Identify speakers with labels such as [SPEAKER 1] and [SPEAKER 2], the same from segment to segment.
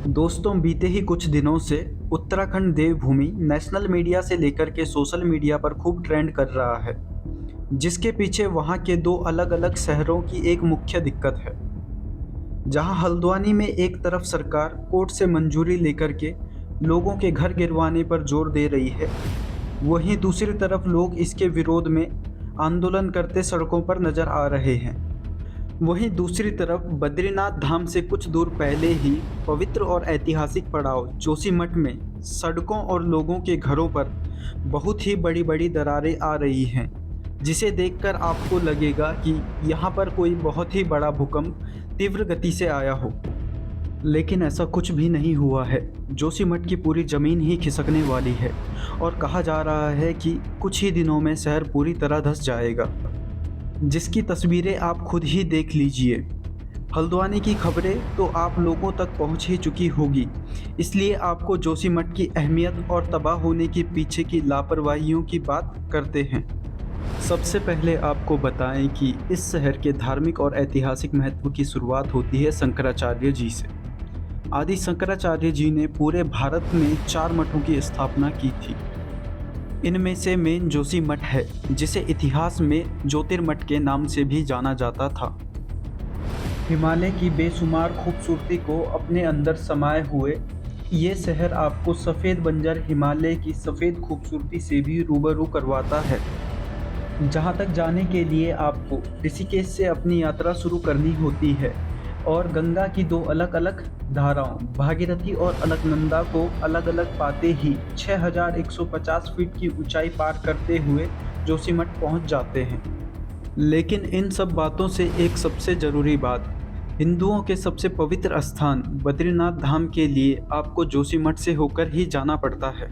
[SPEAKER 1] दोस्तों, बीते ही कुछ दिनों से उत्तराखंड देवभूमि नेशनल मीडिया से लेकर के सोशल मीडिया पर खूब ट्रेंड कर रहा है, जिसके पीछे वहाँ के दो अलग-अलग शहरों की एक मुख्य दिक्कत है। जहाँ हल्द्वानी में एक तरफ सरकार कोर्ट से मंजूरी लेकर के लोगों के घर गिरवाने पर जोर दे रही है, वहीं दूसरी तरफ लोग इसके विरोध में आंदोलन करते सड़कों पर नजर आ रहे हैं। वहीं दूसरी तरफ बद्रीनाथ धाम से कुछ दूर पहले ही पवित्र और ऐतिहासिक पड़ाव जोशीमठ में सड़कों और लोगों के घरों पर बहुत ही बड़ी बड़ी दरारें आ रही हैं, जिसे देखकर आपको लगेगा कि यहाँ पर कोई बहुत ही बड़ा भूकंप तीव्र गति से आया हो। लेकिन ऐसा कुछ भी नहीं हुआ है। जोशीमठ की पूरी ज़मीन ही खिसकने वाली है और कहा जा रहा है कि कुछ ही दिनों में शहर पूरी तरह धंस जाएगा, जिसकी तस्वीरें आप खुद ही देख लीजिए। हल्द्वानी की खबरें तो आप लोगों तक पहुंच ही चुकी होगी, इसलिए आपको जोशीमठ की अहमियत और तबाह होने के पीछे की लापरवाहियों की बात करते हैं। सबसे पहले आपको बताएं कि इस शहर के धार्मिक और ऐतिहासिक महत्व की शुरुआत होती है शंकराचार्य जी से। आदि शंकराचार्य जी ने पूरे भारत में 4 मठों की स्थापना की थी। इनमें से मेन जोशीमठ है, जिसे इतिहास में ज्योतिर्मठ के नाम से भी जाना जाता था। हिमालय की बेशुमार खूबसूरती को अपने अंदर समाये हुए ये शहर आपको सफ़ेद बंजर हिमालय की सफ़ेद खूबसूरती से भी रूबरू करवाता है। जहाँ तक जाने के लिए आपको ऋषिकेश से अपनी यात्रा शुरू करनी होती है और गंगा की दो अलग अलग धाराओं भागीरथी और अलकनंदा को अलग अलग पाते ही 6150 फीट की ऊंचाई पार करते हुए जोशीमठ पहुंच जाते हैं। लेकिन इन सब बातों से एक सबसे ज़रूरी बात, हिंदुओं के सबसे पवित्र स्थान बद्रीनाथ धाम के लिए आपको जोशीमठ से होकर ही जाना पड़ता है।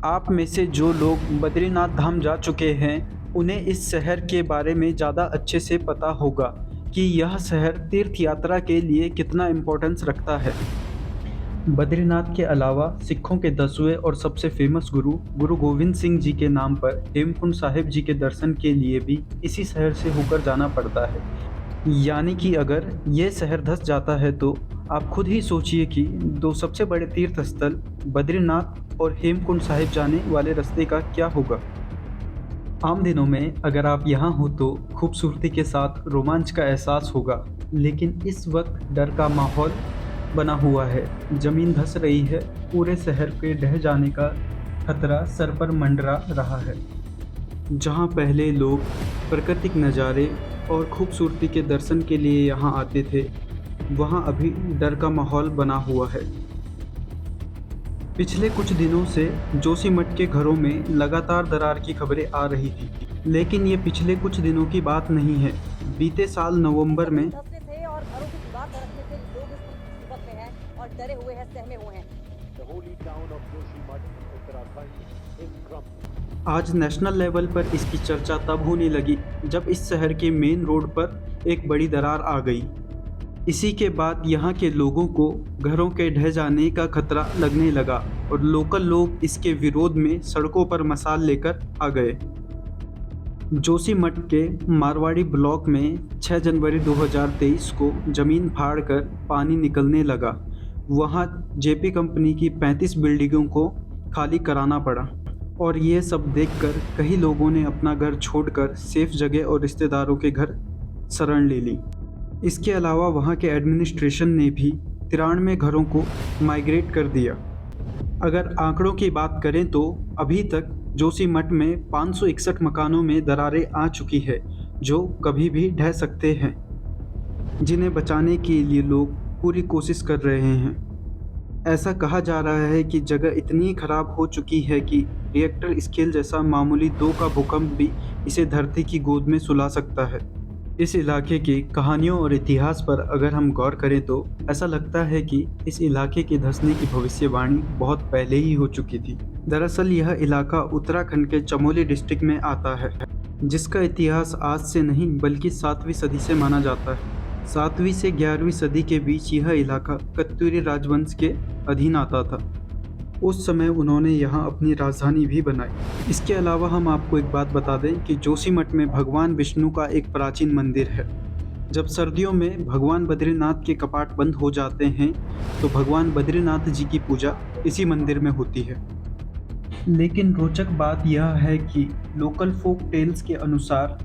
[SPEAKER 1] आप में से जो लोग बद्रीनाथ धाम जा चुके हैं, उन्हें इस शहर के बारे में ज़्यादा अच्छे से पता होगा कि यह शहर तीर्थ यात्रा के लिए कितना इम्पोर्टेंस रखता है। बद्रीनाथ के अलावा सिखों के 10वें और सबसे फेमस गुरु गोविंद सिंह जी के नाम पर हेमकुंड साहिब जी के दर्शन के लिए भी इसी शहर से होकर जाना पड़ता है। यानी कि अगर ये शहर धंस जाता है तो आप खुद ही सोचिए कि दो सबसे बड़े तीर्थ स्थल बद्रीनाथ और हेमकुंड साहिब जाने वाले रास्ते का क्या होगा। आम दिनों में अगर आप यहाँ हो तो खूबसूरती के साथ रोमांच का एहसास होगा, लेकिन इस वक्त डर का माहौल बना हुआ है। ज़मीन धंस रही है, पूरे शहर के ढह जाने का खतरा सर पर मंडरा रहा है। जहाँ पहले लोग प्राकृतिक नज़ारे और खूबसूरती के दर्शन के लिए यहाँ आते थे, वहाँ अभी डर का माहौल बना हुआ है। पिछले कुछ दिनों से जोशीमठ के घरों में लगातार दरार की खबरें आ रही थी, लेकिन ये पिछले कुछ दिनों की बात नहीं है। बीते साल नवंबर में
[SPEAKER 2] धंसने से और घरों की दीवार दरकने से लोग इस मुसीबत में हैं और डरे हुए हैं, सहमे हुए हैं।
[SPEAKER 3] The holy town of Joshimath, Uttarakhand is crumbling.
[SPEAKER 1] आज नेशनल लेवल पर इसकी चर्चा तब होने लगी जब इस शहर के मेन रोड पर एक बड़ी दरार आ गई। इसी के बाद यहाँ के लोगों को घरों के ढह जाने का खतरा लगने लगा और लोकल लोग इसके विरोध में सड़कों पर मशाल लेकर आ गए। जोशीमठ के मारवाड़ी ब्लॉक में 6 जनवरी 2023 को ज़मीन फाड़कर पानी निकलने लगा। वहाँ जेपी कंपनी की 35 बिल्डिंगों को खाली कराना पड़ा और ये सब देखकर कई लोगों ने अपना घर छोड़कर सेफ जगह और रिश्तेदारों के घर शरण ले ली। इसके अलावा वहाँ के एडमिनिस्ट्रेशन ने भी 93 घरों को माइग्रेट कर दिया। अगर आंकड़ों की बात करें तो अभी तक जोशीमठ में 561 मकानों में दरारें आ चुकी है, जो कभी भी ढह सकते हैं, जिन्हें बचाने के लिए लोग पूरी कोशिश कर रहे हैं। ऐसा कहा जा रहा है कि जगह इतनी ख़राब हो चुकी है कि रिएक्टर स्केल जैसा मामूली 2 का भूकंप भी इसे धरती की गोद में सुला सकता है। इस इलाके की कहानियों और इतिहास पर अगर हम गौर करें तो ऐसा लगता है कि इस इलाके के धंसने की भविष्यवाणी बहुत पहले ही हो चुकी थी। दरअसल यह इलाका उत्तराखंड के चमोली डिस्ट्रिक्ट में आता है, जिसका इतिहास आज से नहीं बल्कि 7वीं सदी से माना जाता है। 7वीं से 11वीं सदी के बीच यह इलाका कत्यूरी राजवंश के अधीन आता था। उस समय उन्होंने यहाँ अपनी राजधानी भी बनाई। इसके अलावा हम आपको एक बात बता दें कि जोशीमठ में भगवान विष्णु का एक प्राचीन मंदिर है। जब सर्दियों में भगवान बद्रीनाथ के कपाट बंद हो जाते हैं तो भगवान बद्रीनाथ जी की पूजा इसी मंदिर में होती है। लेकिन रोचक बात यह है कि लोकल फोक टेल्स के अनुसार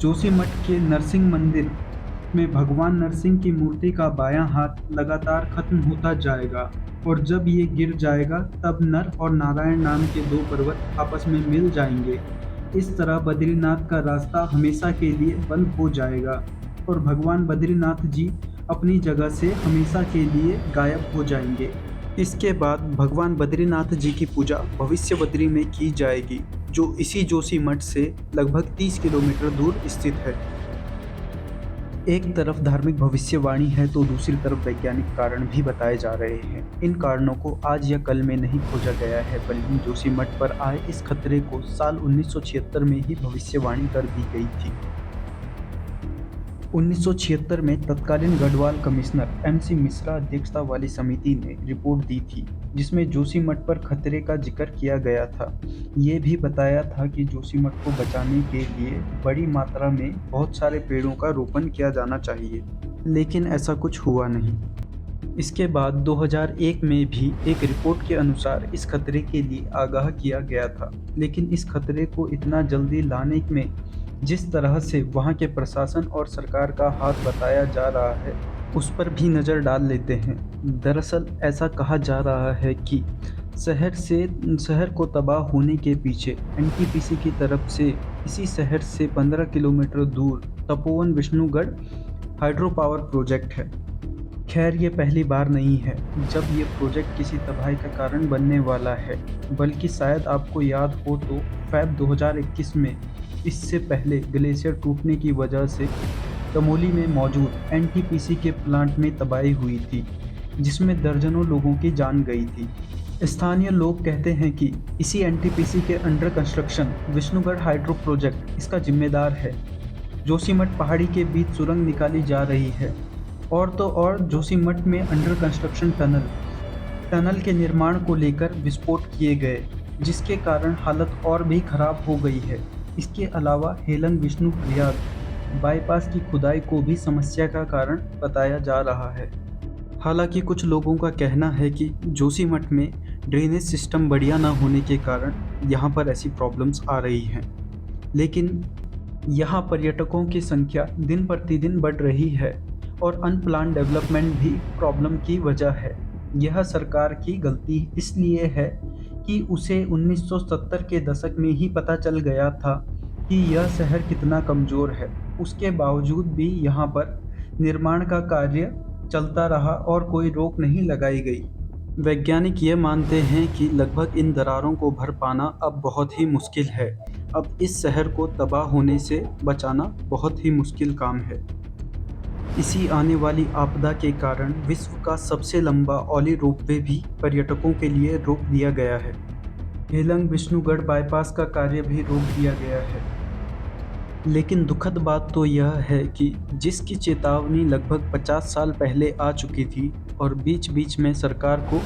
[SPEAKER 1] जोशीमठ के नरसिंह मंदिर में भगवान नरसिंह की मूर्ति का बायां हाथ लगातार खत्म होता जाएगा और जब ये गिर जाएगा तब नर और नारायण नाम के दो पर्वत आपस में मिल जाएंगे। इस तरह बद्रीनाथ का रास्ता हमेशा के लिए बंद हो जाएगा और भगवान बद्रीनाथ जी अपनी जगह से हमेशा के लिए गायब हो जाएंगे। इसके बाद भगवान बद्रीनाथ जी की पूजा भविष्य बद्री में की जाएगी, जो इसी जोशीमठ से लगभग 30 किलोमीटर दूर स्थित है। एक तरफ धार्मिक भविष्यवाणी है तो दूसरी तरफ वैज्ञानिक कारण भी बताए जा रहे हैं। इन कारणों को आज या कल में नहीं खोजा गया है, बल्कि जोशीमठ पर आए इस खतरे को साल 1976 में ही भविष्यवाणी कर दी गई थी। 1976 में तत्कालीन गढ़वाल कमिश्नर MC मिश्रा अध्यक्षता वाली समिति ने रिपोर्ट दी थी, जिसमें जोशीमठ पर खतरे का जिक्र किया गया था। ये भी बताया था कि जोशीमठ को बचाने के लिए बड़ी मात्रा में बहुत सारे पेड़ों का रोपण किया जाना चाहिए, लेकिन ऐसा कुछ हुआ नहीं। इसके बाद 2001 में भी एक रिपोर्ट के अनुसार इस खतरे के लिए आगाह किया गया था, लेकिन इस खतरे को इतना जल्दी लाने में जिस तरह से वहां के प्रशासन और सरकार का हाथ बताया जा रहा है, उस पर भी नज़र डाल लेते हैं। दरअसल ऐसा कहा जा रहा है कि शहर को तबाह होने के पीछे NTPC की तरफ से इसी शहर से 15 किलोमीटर दूर Tapovan Vishnugarh hydro power project है। खैर, ये पहली बार नहीं है जब ये प्रोजेक्ट किसी तबाही का कारण बनने वाला है, बल्कि शायद आपको याद हो तो फ़ैब 2021 में इससे पहले ग्लेशियर टूटने की वजह से चमोली में मौजूद NTPC के प्लांट में तबाही हुई थी, जिसमें दर्जनों लोगों की जान गई थी। स्थानीय लोग कहते हैं कि इसी NTPC के under construction Vishnugarh hydro project इसका जिम्मेदार है। जोशीमठ पहाड़ी के बीच सुरंग निकाली जा रही है और तो और जोशीमठ में अंडर कंस्ट्रक्शन टनल के निर्माण को लेकर विस्फोट किए गए, जिसके कारण हालत और भी खराब हो गई है। इसके अलावा हेलन विष्णु प्रयाग बाईपास की खुदाई को भी समस्या का कारण बताया जा रहा है। हालांकि कुछ लोगों का कहना है कि जोशीमठ में ड्रेनेज सिस्टम बढ़िया ना होने के कारण यहाँ पर ऐसी प्रॉब्लम्स आ रही हैं, लेकिन यहाँ पर्यटकों की संख्या दिन प्रतिदिन बढ़ रही है और अनप्लान डेवलपमेंट भी प्रॉब्लम की वजह है। यह सरकार की गलती इसलिए है कि उसे 1970 के दशक में ही पता चल गया था कि यह शहर कितना कमज़ोर है। उसके बावजूद भी यहाँ पर निर्माण का कार्य चलता रहा और कोई रोक नहीं लगाई गई। वैज्ञानिक ये मानते हैं कि लगभग इन दरारों को भर पाना अब बहुत ही मुश्किल है। अब इस शहर को तबाह होने से बचाना बहुत ही मुश्किल काम है। इसी आने वाली आपदा के कारण विश्व का सबसे लंबा ओली रोपवे भी पर्यटकों के लिए रोक दिया गया है। हेलंग विष्णुगढ़ बाईपास का कार्य भी रोक दिया गया है। लेकिन दुखद बात तो यह है कि जिसकी चेतावनी लगभग 50 साल पहले आ चुकी थी और बीच बीच में सरकार को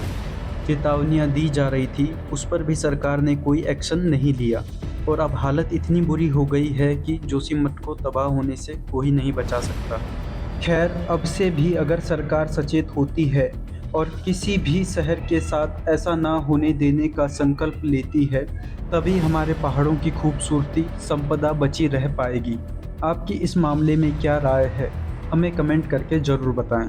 [SPEAKER 1] चेतावनियां दी जा रही थी, उस पर भी सरकार ने कोई एक्शन नहीं लिया और अब हालत इतनी बुरी हो गई है कि जोशीमठ को तबाह होने से कोई नहीं बचा सकता। खैर, अब से भी अगर सरकार सचेत होती है और किसी भी शहर के साथ ऐसा ना होने देने का संकल्प लेती है, तभी हमारे पहाड़ों की खूबसूरती संपदा बची रह पाएगी। आपकी इस मामले में क्या राय है? हमें कमेंट करके ज़रूर बताएं।